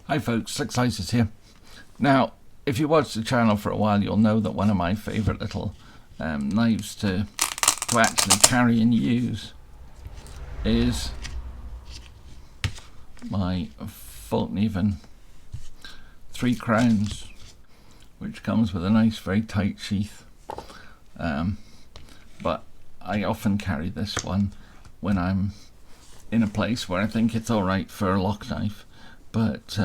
Hi folks, Six Slices here. Now, if you watch the channel for a while, you'll know that one of my favourite little knives to actually carry and use is my Fallkniven 3 crowns, which comes with a nice very tight sheath. But I often carry this one when I'm in a place where I think it's alright for a lock knife. But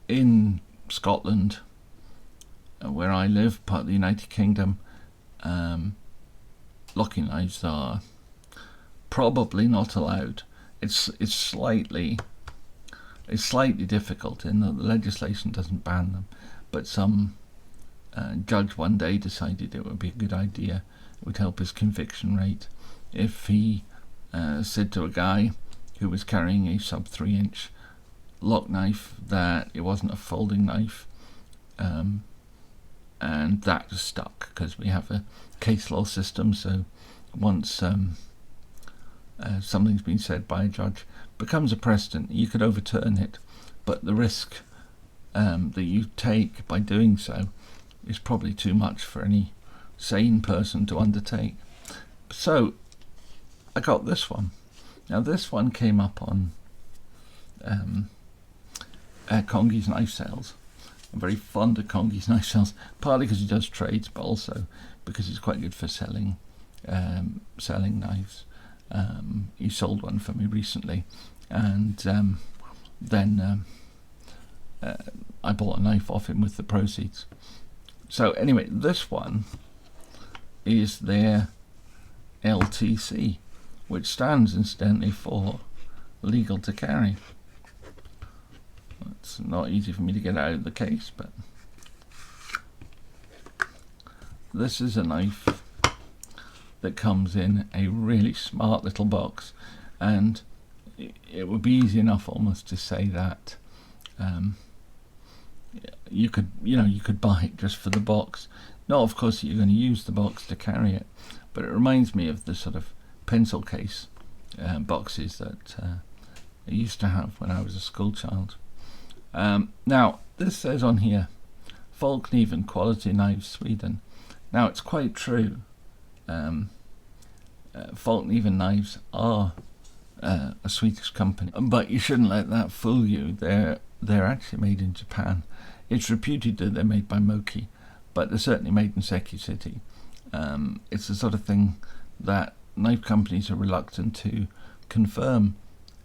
in Scotland, where I live, part of the United Kingdom, locking knives are probably not allowed. It's slightly difficult in that the legislation doesn't ban them, but some judge one day decided it would be a good idea. It would help his conviction rate if he said to a guy who was carrying a sub 3-inch lock knife that it wasn't a folding knife, and that just stuck because we have a case law system. So once something's been said by a judge, becomes a precedent, you could overturn it, but the risk that you take by doing so is probably too much for any sane person to undertake. So I got this one. Now this one came up on Congi's knife sales. I'm very fond of Congi's knife sales, partly because he does trades, but also because it's quite good for selling knives. He sold one for me recently, and then I bought a knife off him with the proceeds. So anyway, this one is their LTC, which stands incidentally for legal to carry. It's not easy for me to get out of the case, but this is a knife that comes in a really smart little box, and it would be easy enough almost to say that you could buy it just for the box. Not of course that you're going to use the box to carry it, but it reminds me of the sort of pencil case boxes that I used to have when I was a school child. Now this says on here, Fallkniven quality knives, Sweden. Now it's quite true. Fallkniven knives are a Swedish company, but you shouldn't let that fool you. They're actually made in Japan. It's reputed that they're made by Moki, but they're certainly made in Seki City. It's the sort of thing that knife companies are reluctant to confirm,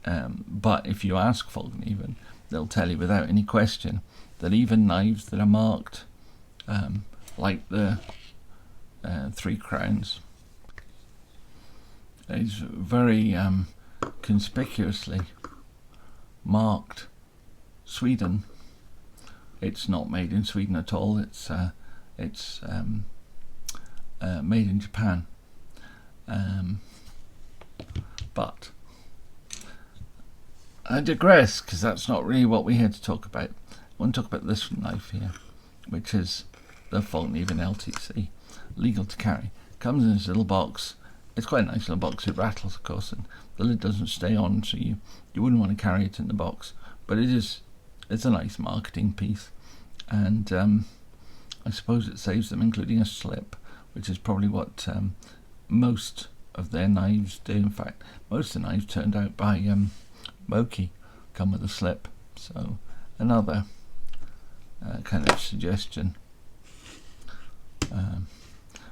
but if you ask Fallkniven, they'll tell you without any question that even knives that are marked like the 3 crowns is very conspicuously marked Sweden. It's not made in Sweden at all. It's made in Japan. But I digress, because that's not really what we're here to talk about. I want to talk about this knife here, which is the Fallkniven LTC, legal to carry. Comes in this little box. It's quite a nice little box. It rattles, of course, and the lid doesn't stay on, so you wouldn't want to carry it in the box. But it's a nice marketing piece, and I suppose it saves them, including a slip, which is probably what most of their knives do. In fact, most of the knives turned out by Moki come with a slip. So another kind of suggestion.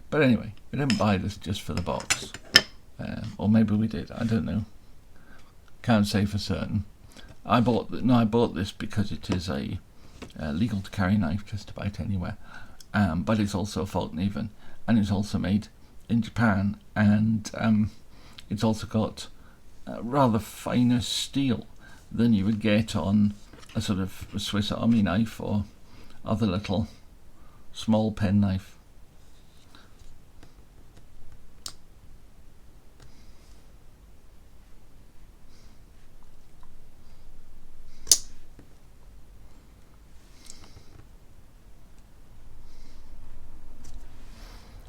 But anyway, we didn't buy this just for the box, or maybe we did. I don't know. Can't say for certain. I bought this because it is a legal to carry knife just about anywhere, but it's also a Fallkniven, and it's also made in Japan, and it's also got rather finer steel than you would get on a sort of a Swiss Army knife or other little small penknife.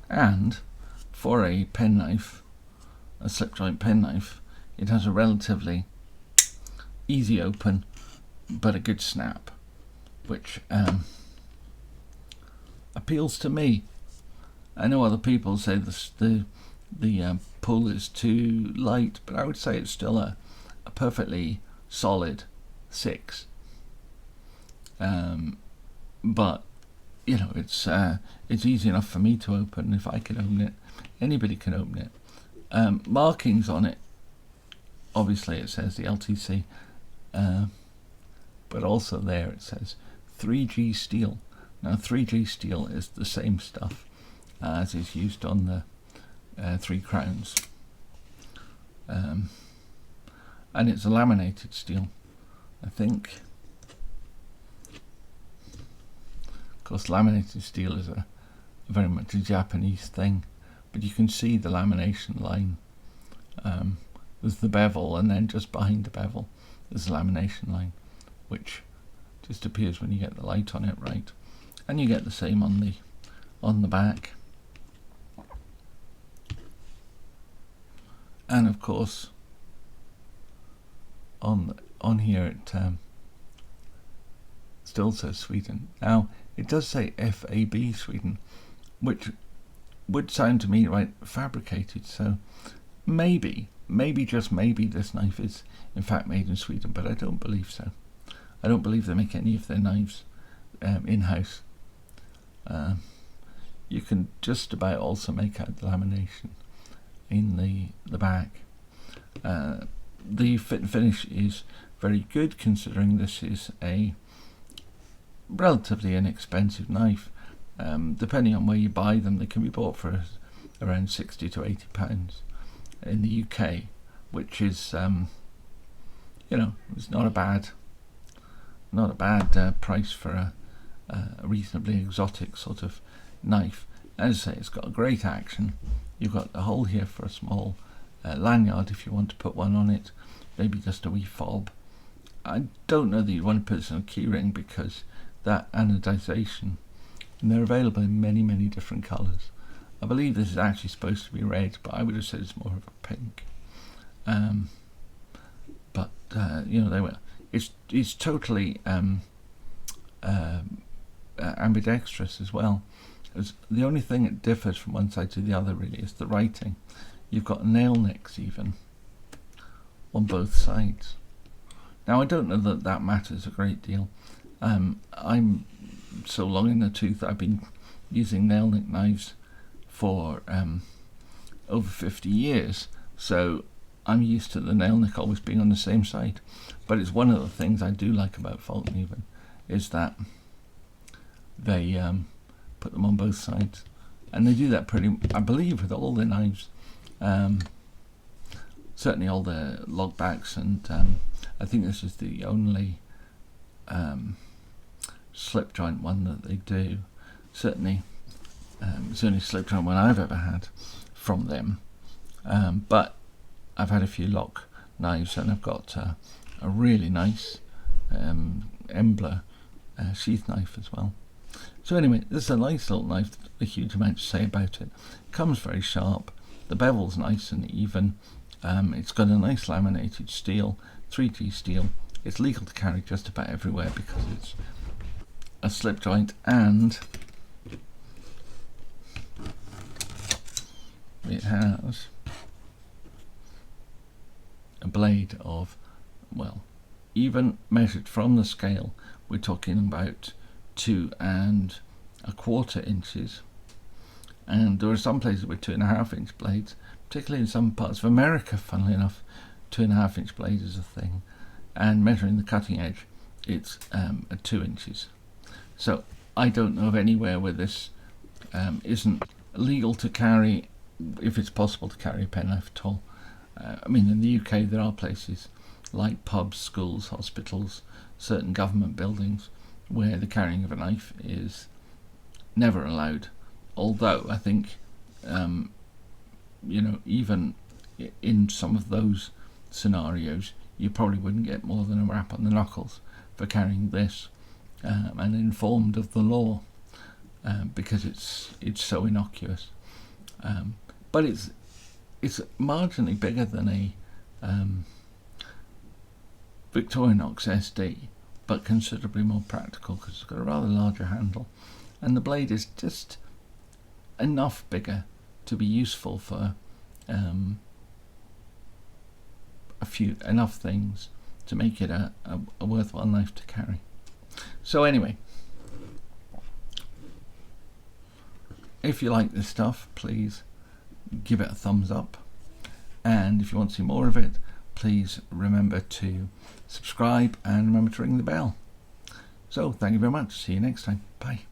And for a penknife, a slip joint penknife, it has a relatively easy open but a good snap, which appeals to me. I know other people say the pull is too light, but I would say it's still a perfectly solid 6. But you know, it's easy enough for me to open. If I can open it, anybody can open it. Markings on it, obviously it says the LTC, but also there it says 3G steel. Now 3G steel is the same stuff as is used on the 3 Crowns, and it's a laminated steel, I think. Of course, laminated steel is a very much a Japanese thing, but you can see the lamination line. There's the bevel, and then just behind the bevel there's the lamination line, which just appears when you get the light on it right. And you get the same on the back. And of course, on here it still says Sweden. Now it does say FAB Sweden, which would sound to me right fabricated. So maybe just maybe this knife is in fact made in Sweden, but I don't believe so. I don't believe they make any of their knives in-house. You can just about also make out the lamination in the back. The fit and finish is very good, considering this is a relatively inexpensive knife. Depending on where you buy them, they can be bought for around £60 to £80 in the UK, which is you know, it's not a bad price for a reasonably exotic sort of knife. As I say, it's got a great action. You've got a hole here for a small lanyard if you want to put one on it, maybe just a wee fob. I don't know that you'd want to put this on a keyring because that anodization, and they're available in many different colours. I believe this is actually supposed to be red, but I would have said it's more of a pink. But you know, they were. It's totally ambidextrous as well. The only thing that differs from one side to the other really is the writing. You've got nail nicks even on both sides. Now I don't know that that matters a great deal. I'm so long in the tooth, I've been using nail nick knives for over 50 years, so I'm used to the nail nick always being on the same side. But it's one of the things I do like about Fallkniven, is that they put them on both sides, and they do that pretty, I believe, with all their knives. Certainly all the log backs, and I think this is the only slip joint one that they do. Certainly it's the only slip joint one I've ever had from them, but I've had a few lock knives, and I've got a really nice Embla sheath knife as well. So anyway, this is a nice little knife, a huge amount to say about it. Comes very sharp, the bevel's nice and even, it's got a nice laminated steel, 3G steel. It's legal to carry just about everywhere because it's a slip joint, and it has a blade of, well, even measured from the scale, we're talking about 2 1/4 inches, and there are some places with 2.5 inch blades, particularly in some parts of America, funnily enough. 2.5 inch blade is a thing, and measuring the cutting edge, it's at 2 inches. So I don't know of anywhere where this isn't legal to carry, if it's possible to carry a penknife at all. I mean, in the UK there are places like pubs, schools, hospitals, certain government buildings where the carrying of a knife is never allowed. Although I think, you know, even in some of those scenarios, you probably wouldn't get more than a rap on the knuckles for carrying this, and informed of the law, because it's so innocuous. But it's marginally bigger than a Victorinox SD, but considerably more practical because it's got a rather larger handle, and the blade is just enough bigger to be useful for enough things to make it a worthwhile knife to carry. So anyway, if you like this stuff, please give it a thumbs up, and if you want to see more of it, please remember to subscribe and remember to ring the bell. So thank you very much. See you next time. Bye.